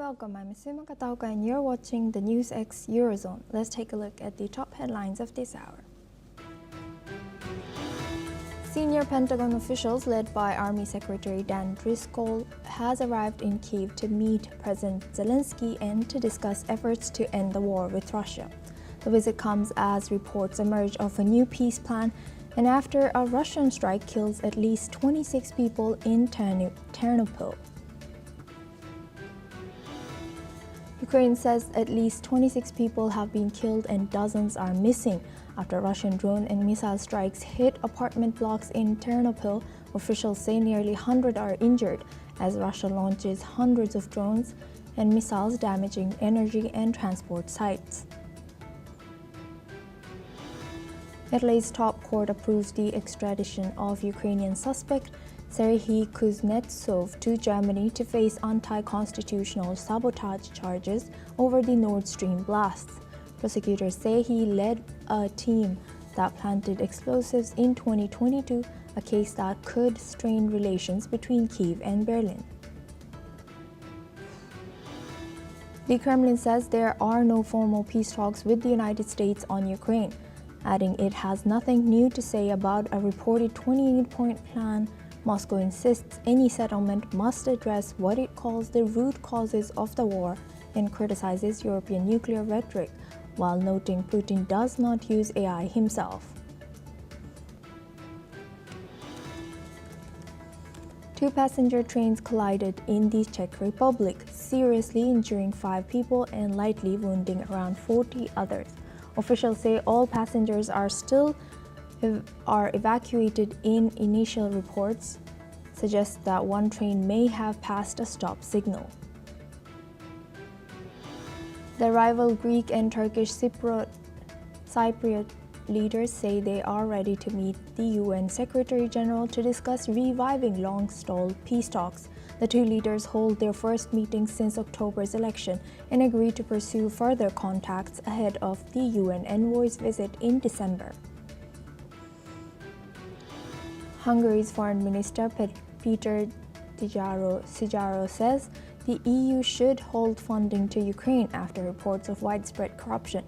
Welcome, I'm Suma Katauka and you're watching the NewsX Eurozone. Let's take a look at the top headlines of this hour. Senior Pentagon officials led by Army Secretary Dan Driscoll has arrived in Kyiv to meet President Zelensky and to discuss efforts to end the war with Russia. The visit comes as reports emerge of a new peace plan and after a Russian strike kills at least 26 people in Ternopil. Ukraine says at least 26 people have been killed and dozens are missing after Russian drone and missile strikes hit apartment blocks in Ternopil. Officials say nearly 100 are injured as Russia launches hundreds of drones and missiles damaging energy and transport sites. Italy's top court approves the extradition of Ukrainian suspect Serhiy Kuznetsov to Germany to face anti-constitutional sabotage charges over the Nord Stream blasts. Prosecutors say he led a team that planted explosives in 2022, a case that could strain relations between Kyiv and Berlin. The Kremlin says there are no formal peace talks with the United States on Ukraine, adding it has nothing new to say about a reported 28-point plan. Moscow insists any settlement must address what it calls the root causes of the war and criticizes European nuclear rhetoric, while noting Putin does not use AI himself. Two passenger trains collided in the Czech Republic, seriously injuring 5 people and lightly wounding around 40 others. Officials say all passengers are evacuated. In initial reports suggest that one train may have passed a stop signal. The rival Greek and Turkish Cypriot leaders say they are ready to meet the UN Secretary General to discuss reviving long-stalled peace talks. The two leaders hold their first meeting since October's election and agree to pursue further contacts ahead of the UN envoy's visit in December. Hungary's Foreign Minister Peter Szijjártó says the EU should hold funding to Ukraine after reports of widespread corruption.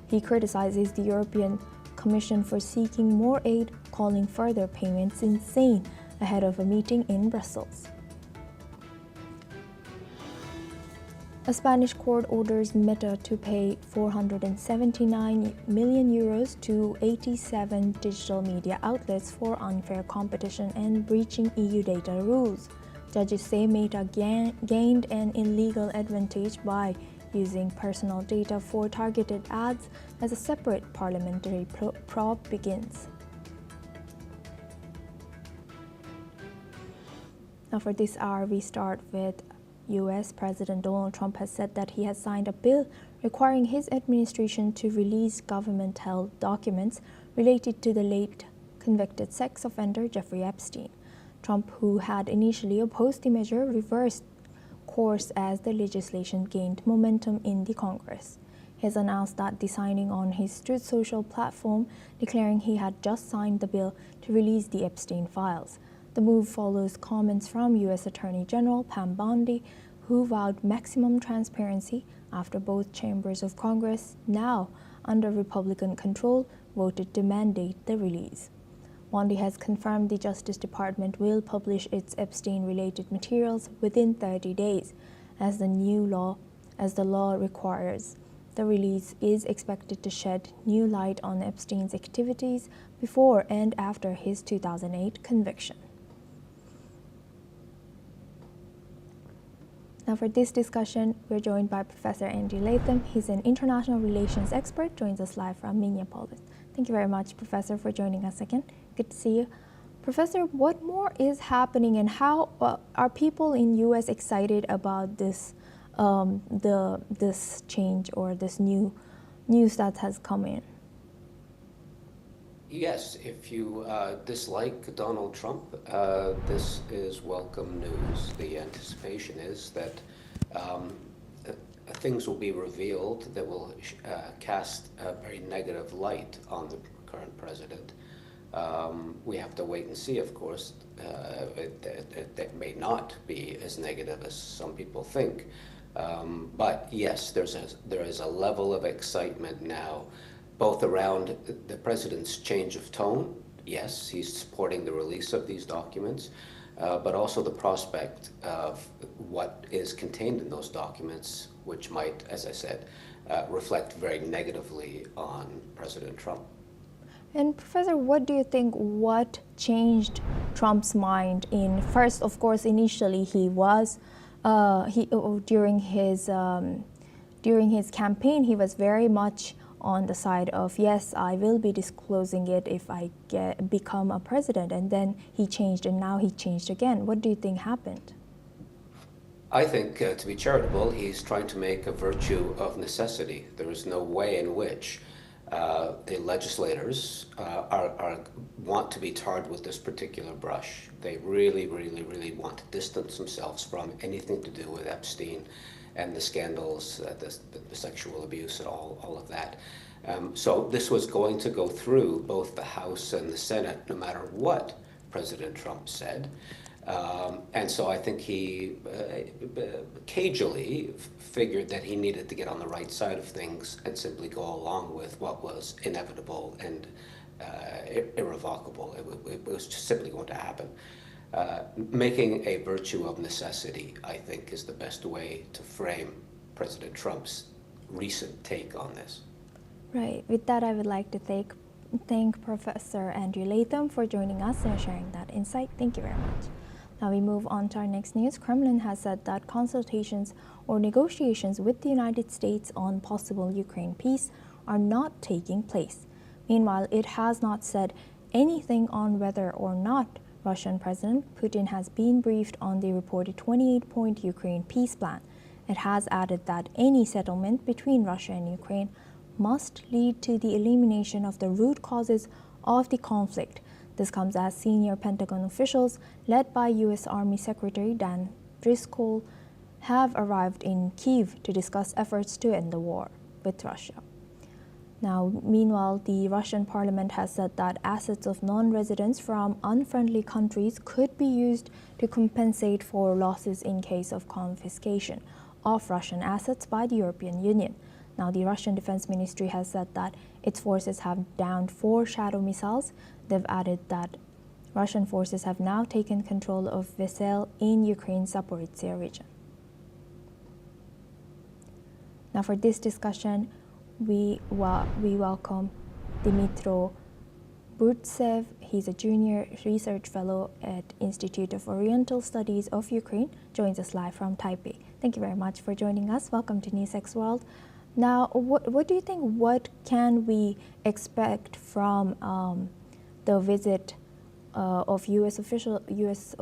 He criticizes the European Commission for seeking more aid, calling further payments insane ahead of a meeting in Brussels. A Spanish court orders Meta to pay 479 million euros to 87 digital media outlets for unfair competition and breaching EU data rules. Judges say Meta gained an illegal advantage by using personal data for targeted ads as a separate parliamentary probe begins. Now for this hour, we start with U.S. President Donald Trump has said that he has signed a bill requiring his administration to release government-held documents related to the late convicted sex offender Jeffrey Epstein. Trump, who had initially opposed the measure, reversed course as the legislation gained momentum in the Congress. He has announced that the signing on his Truth Social platform, declaring he had just signed the bill to release the Epstein files. The move follows comments from U.S. Attorney General Pam Bondi, who vowed maximum transparency after both chambers of Congress, now under Republican control, voted to mandate the release. Bondi has confirmed the Justice Department will publish its Epstein-related materials within 30 days, as the law requires. The release is expected to shed new light on Epstein's activities before and after his 2008 conviction. Now for this discussion, we're joined by Professor Andy Latham. He's an international relations expert, joins us live from Minneapolis. Thank you very much, Professor, for joining us again. Good to see you. Professor, what more is happening and how are people in U.S. excited about this this change or this new news that has come in? Yes, if you dislike Donald Trump, this is welcome news. The anticipation is that things will be revealed that will cast a very negative light on the current president. We have to wait and see, of course. It may not be as negative as some people think. But yes, there is a level of excitement now, both around the president's change of tone. Yes, he's supporting the release of these documents, but also the prospect of what is contained in those documents, which might, as I said, reflect very negatively on President Trump. And Professor, what do you think, what changed Trump's mind in, first, of course, initially he was, during his campaign, he was very much on the side of, yes, I will be disclosing it if I become a president, and then he changed, and now he changed again. What do you think happened? I think, to be charitable, he's trying to make a virtue of necessity. There is no way in which the legislators want to be tarred with this particular brush. They really, really, really want to distance themselves from anything to do with Epstein and the scandals, the sexual abuse and all of that. So this was going to go through both the House and the Senate, no matter what President Trump said. And so I think he cagily figured that he needed to get on the right side of things and simply go along with what was inevitable and irrevocable. It was just simply going to happen. Making a virtue of necessity, I think, is the best way to frame President Trump's recent take on this. Right. With that, I would like to thank Professor Andrew Latham for joining us and sharing that insight. Thank you very much. Now we move on to our next news. Kremlin has said that consultations or negotiations with the United States on possible Ukraine peace are not taking place. Meanwhile, it has not said anything on whether or not Russian President Putin has been briefed on the reported 28-point Ukraine peace plan. It has added that any settlement between Russia and Ukraine must lead to the elimination of the root causes of the conflict. This comes as senior Pentagon officials, led by U.S. Army Secretary Dan Driscoll, have arrived in Kyiv to discuss efforts to end the war with Russia. Now, meanwhile, the Russian parliament has said that assets of non-residents from unfriendly countries could be used to compensate for losses in case of confiscation of Russian assets by the European Union. Now, the Russian Defense Ministry has said that its forces have downed 4 Shadow missiles. They've added that Russian forces have now taken control of Vesele in Ukraine's Zaporizhzhia region. Now, for this discussion, we welcome Dmytro Burtsev. He's a junior research fellow at Institute of Oriental Studies of Ukraine, joins us live from Taipei. Thank you very much for joining us. Welcome to NewsX World. Now, what do you think, what can we expect from the visit of U.S.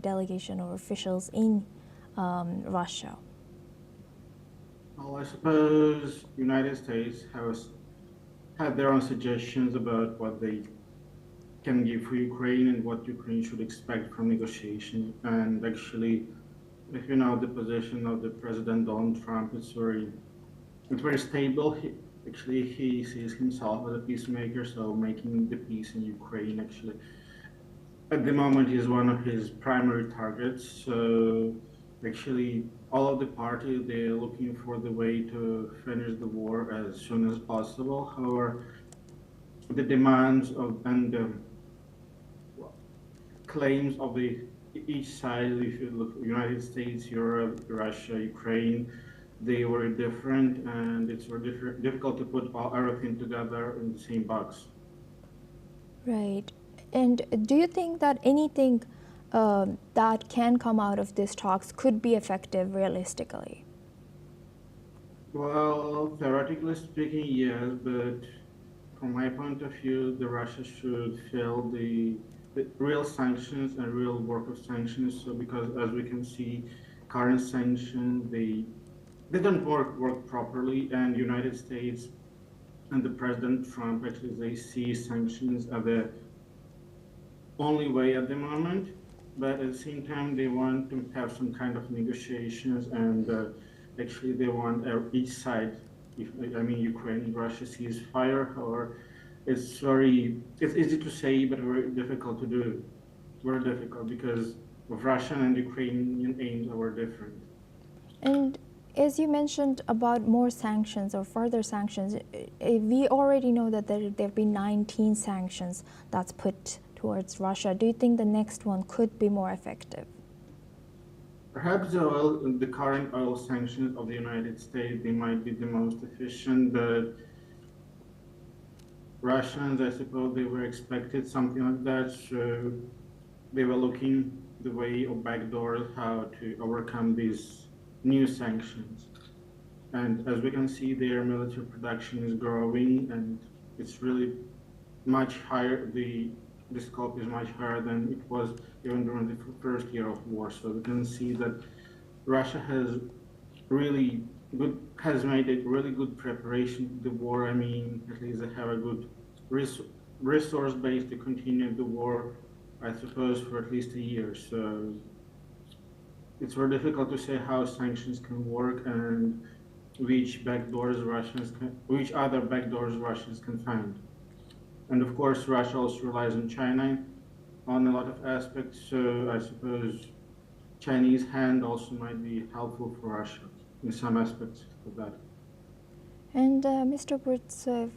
Delegation or officials in Russia? Well, I suppose United States have their own suggestions about what they can give for Ukraine and what Ukraine should expect from negotiations. And actually, if you know the position of the President Donald Trump, it's very stable. He sees himself as a peacemaker, so making the peace in Ukraine actually at the moment is one of his primary targets. So actually all of the parties, they're looking for the way to finish the war as soon as possible. However, the demands and the claims of each side, if you look United States, Europe, Russia, Ukraine, they were different, and it's very difficult to put everything together in the same box. Right. And do you think that anything that can come out of these talks could be effective realistically? Well, theoretically speaking, yes, but from my point of view, the Russia should feel the real sanctions and real work of sanctions. So because as we can see, current sanctions, they don't work properly, and United States and the President Trump actually they see sanctions as the only way at the moment. But at the same time, they want to have some kind of negotiations, and actually they want each side, Ukraine and Russia ceasefire. Or it's easy to say, but very difficult to do. Very difficult because of Russian and Ukrainian aims are different. And As you mentioned about more sanctions or further sanctions, we already know that there have been 19 sanctions that's put towards Russia. Do you think the next one could be more effective? Perhaps the current oil sanctions of the United States, they might be the most efficient, but Russians, I suppose they were expected something like that, so they were looking the way of backdoors how to overcome these new sanctions. And as we can see, their military production is growing, and it's really much higher. The scope is much higher than it was even during the first year of war. So we can see that Russia has made a really good preparation to the war. I mean, at least they have a good resource base to continue the war, I suppose, for at least a year. So it's very difficult to say how sanctions can work and which other backdoors Russians can find. And of course, Russia also relies on China on a lot of aspects. So I suppose Chinese hand also might be helpful for Russia in some aspects of that. And Mr. Burtsev,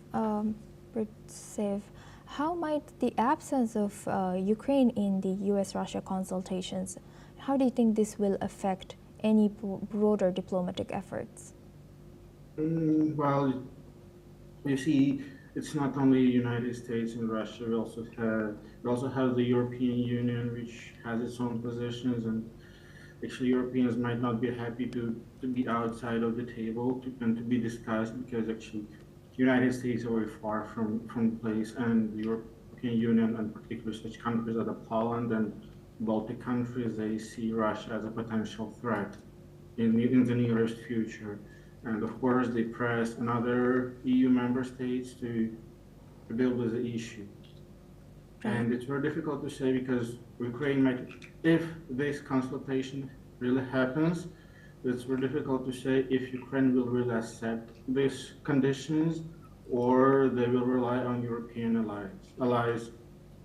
how might the absence of Ukraine in the U.S.-Russia consultations, how do you think this will affect any broader diplomatic efforts? Well, you see, it's not only the United States and Russia. We also have the European Union, which has its own positions, and actually Europeans might not be happy to be outside of the table and to be discussed, because actually the United States are very far from the place, and the European Union, and particularly such countries as Poland and Baltic countries, they see Russia as a potential threat in the nearest future. And of course, they press another EU member states to deal with the issue. And it's very difficult to say, because Ukraine might, if this consultation really happens, it's very difficult to say if Ukraine will really accept these conditions, or they will rely on European allies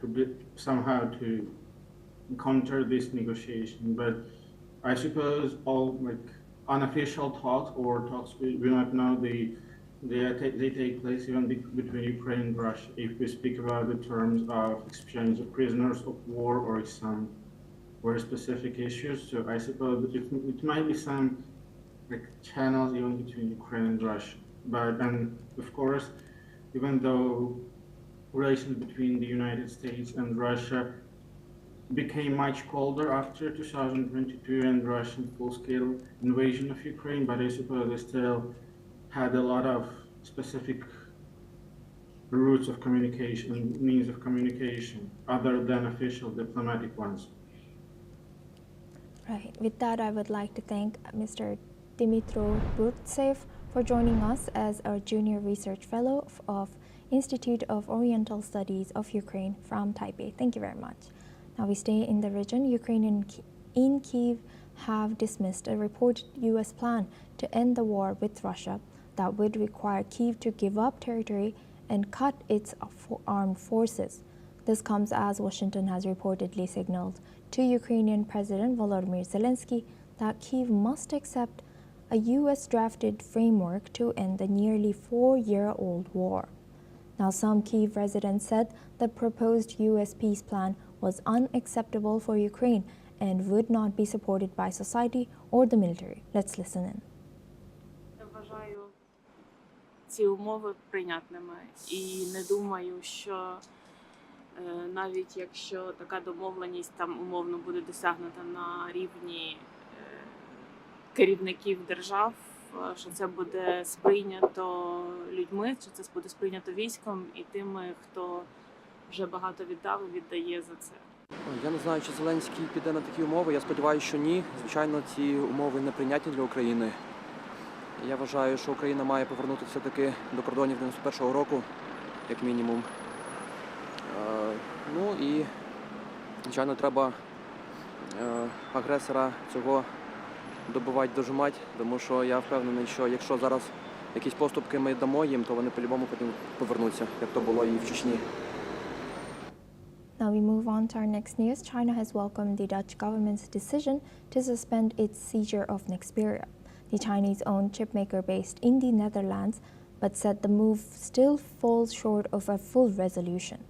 to somehow to counter this negotiation. But I suppose all unofficial talks, or talks we do not know, they take place even between Ukraine and Russia, if we speak about the terms of exchange of prisoners of war or some very specific issues. So I suppose it might be some channels even between Ukraine and Russia. And of course, even though relations between the United States and Russia became much colder after 2022 and Russian full-scale invasion of Ukraine, but I suppose they still had a lot of specific routes of communication, means of communication, other than official diplomatic ones. Right. With that, I would like to thank Mr. Dmytro Burtsev for joining us as our Junior Research Fellow of Institute of Oriental Studies of Ukraine from Taipei. Thank you very much. Now we stay in the region. Ukrainians in Kyiv have dismissed a reported U.S. plan to end the war with Russia that would require Kyiv to give up territory and cut its armed forces. This comes as Washington has reportedly signaled to Ukrainian President Volodymyr Zelensky that Kyiv must accept a U.S.-drafted framework to end the nearly 4-year-old war. Now, some Kyiv residents said the proposed U.S. peace plan was unacceptable for Ukraine and would not be supported by society or the military. Let's listen in. Я вважаю ці умови прийнятними і не думаю, що навіть якщо така домовленість там умовно буде досягнута на рівні керівників держав, що це буде сприйнято людьми, що це буде сприйнято військом і тими, хто вже багато віддав і віддає за це. Я не знаю, чи Зеленський піде на такі умови. Я сподіваюся, що ні. Звичайно, ці умови неприйнятні для України. Я вважаю, що Україна має повернутися все-таки до кордонів 91-го року, як мінімум. Ну і, звичайно, треба агресора цього добивати, дожимати, тому що я впевнений, що якщо зараз якісь поступки ми дамо їм, то вони по-любому потім повернуться, як то було і в Чечні. Now we move on to our next news. China has welcomed the Dutch government's decision to suspend its seizure of Nexperia. the Chinese-owned chipmaker based in the Netherlands, but said the move still falls short of a full resolution.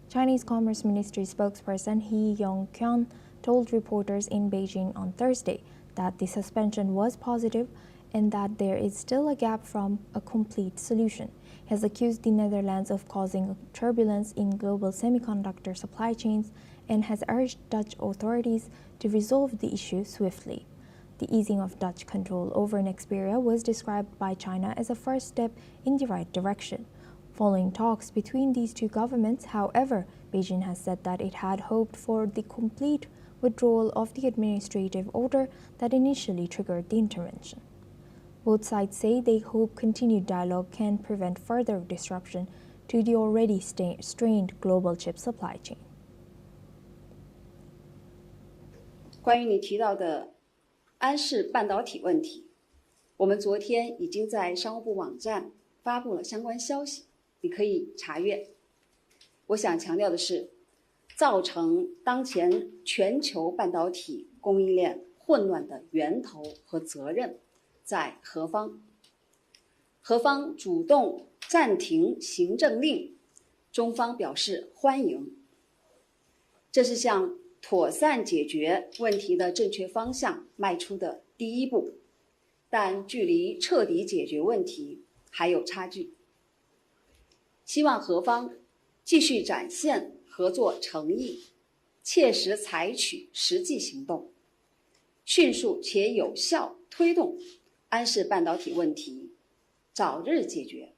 Chinese Commerce Ministry spokesperson He Yong-kyun told reporters in Beijing on Thursday that the suspension was positive and that there is still a gap from a complete solution. He has accused the Netherlands of causing turbulence in global semiconductor supply chains and has urged Dutch authorities to resolve the issue swiftly. The easing of Dutch control over Nexperia was described by China as a first step in the right direction. Following talks between these two governments, however, Beijing has said that it had hoped for the complete withdrawal of the administrative order that initially triggered the intervention. Both sides say they hope continued dialogue can prevent further disruption to the already strained global chip supply chain. 关于你提到的安氏半导体问题，我们昨天已经在商务部网站发布了相关消息，你可以查阅。我想强调的是，造成当前全球半导体供应链混乱的源头和责任在何方。何方主动暂停行政令，中方表示欢迎。这是向妥善解决问题的正确方向迈出的第一步，但距离彻底解决问题还有差距。希望何方继续展现合作诚意，切实采取实际行动，迅速且有效推动安氏半导体问题早日解决，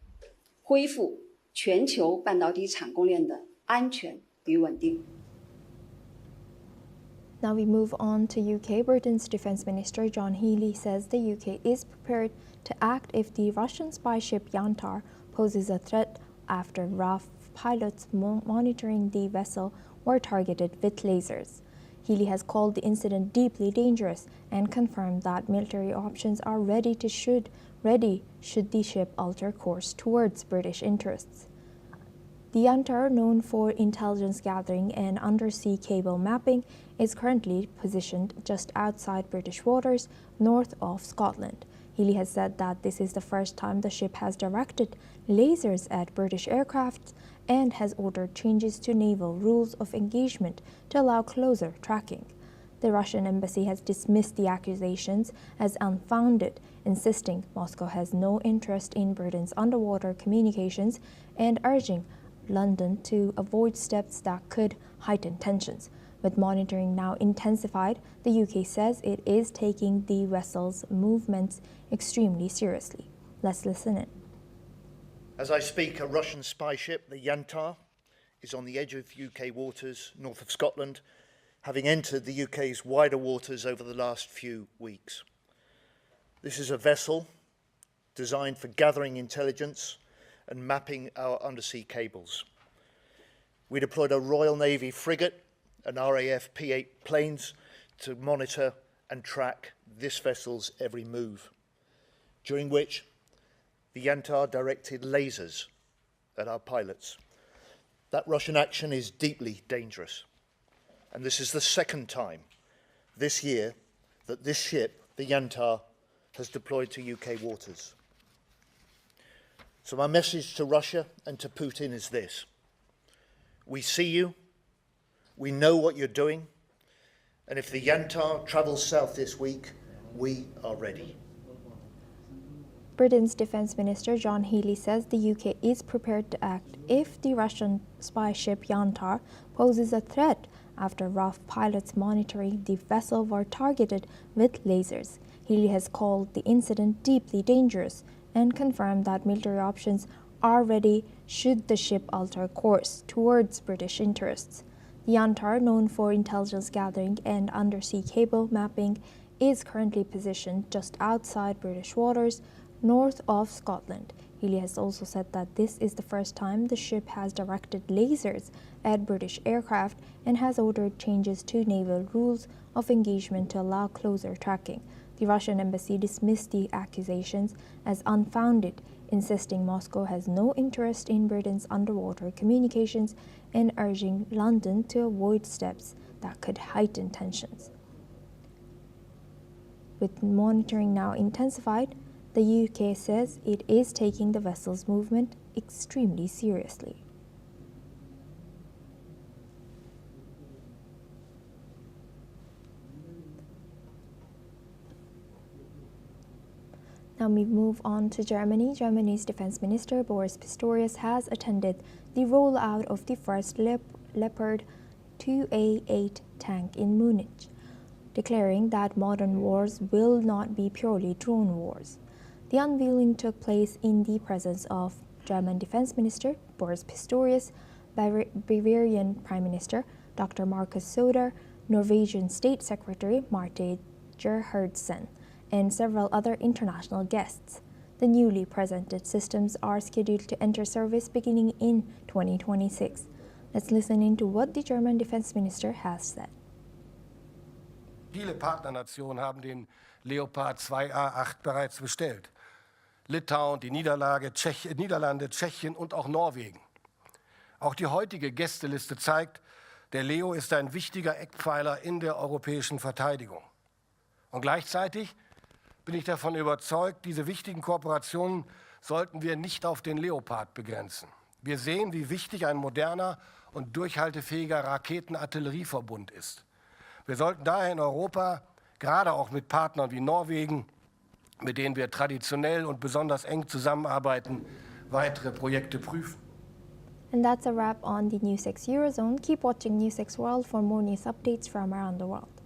恢复全球半导体产供链的安全与稳定。Now we move on to UK. Britain's Defence Minister John Healey says the UK is prepared to act if the Russian spy ship Yantar poses a threat after RAF pilots monitoring the vessel were targeted with lasers. Healey has called the incident deeply dangerous and confirmed that military options are ready should the ship alter course towards British interests. The Yantar, known for intelligence gathering and undersea cable mapping, is currently positioned just outside British waters, north of Scotland. Healey has said that this is the first time the ship has directed lasers at British aircraft and has ordered changes to naval rules of engagement to allow closer tracking. The Russian embassy has dismissed the accusations as unfounded, insisting Moscow has no interest in Britain's underwater communications and urging London to avoid steps that could heighten tensions. With monitoring now intensified, the UK says it is taking the vessel's movements extremely seriously. Let's listen in. As I speak, a Russian spy ship, the Yantar, is on the edge of UK waters north of Scotland, having entered the UK's wider waters over the last few weeks. This is a vessel designed for gathering intelligence and mapping our undersea cables. We deployed a Royal Navy frigate and RAF P-8 planes to monitor and track this vessel's every move, during which the Yantar directed lasers at our pilots. That Russian action is deeply dangerous, and this is the second time this year that this ship, the Yantar, has deployed to UK waters. So my message to Russia and to Putin is this: we see you, we know what you're doing, and if the Yantar travels south this week, we are ready. Britain's Defence Minister John Healey says the UK is prepared to act if the Russian spy ship Yantar poses a threat after RAF pilots monitoring the vessel were targeted with lasers. Healey has called the incident deeply dangerous and confirmed that military options are ready should the ship alter course towards British interests. The Yantar, known for intelligence gathering and undersea cable mapping, is currently positioned just outside British waters, north of Scotland. Healey has also said that this is the first time the ship has directed lasers at British aircraft and has ordered changes to naval rules of engagement to allow closer tracking. The Russian embassy dismissed the accusations as unfounded, insisting Moscow has no interest in Britain's underwater communications and urging London to avoid steps that could heighten tensions. With monitoring now intensified, the UK says it is taking the vessel's movement extremely seriously. Now we move on to Germany. Germany's Defense Minister Boris Pistorius has attended the rollout of the first Leopard 2A8 tank in Munich, declaring that modern wars will not be purely drone wars. The unveiling took place in the presence of German Defense Minister Boris Pistorius, Bavarian Prime Minister Dr. Markus Söder, Norwegian State Secretary Marte Gerhardsen, and several other international guests. The newly presented systems are scheduled to enter service beginning in 2026. Let's listen into what the German Defense Minister has said. Viele Partnernationen haben den Leopard 2A8 bereits bestellt. Litauen, die Niederlande, Tschechien und auch Norwegen. Auch die heutige Gästeliste zeigt, der Leo ist ein wichtiger Eckpfeiler in der europäischen Verteidigung. Und gleichzeitig bin ich davon überzeugt, diese wichtigen Kooperationen sollten wir nicht auf den Leopard begrenzen. Wir sehen, wie wichtig ein moderner und durchhaltefähiger Raketenartillerieverbund ist. Wir sollten daher in Europa, gerade auch mit Partnern wie Norwegen, mit denen wir traditionell und besonders eng zusammenarbeiten, weitere Projekte prüfen. And that's a wrap on the NewsX Eurozone. Keep watching NewsX World for more news updates from around the world.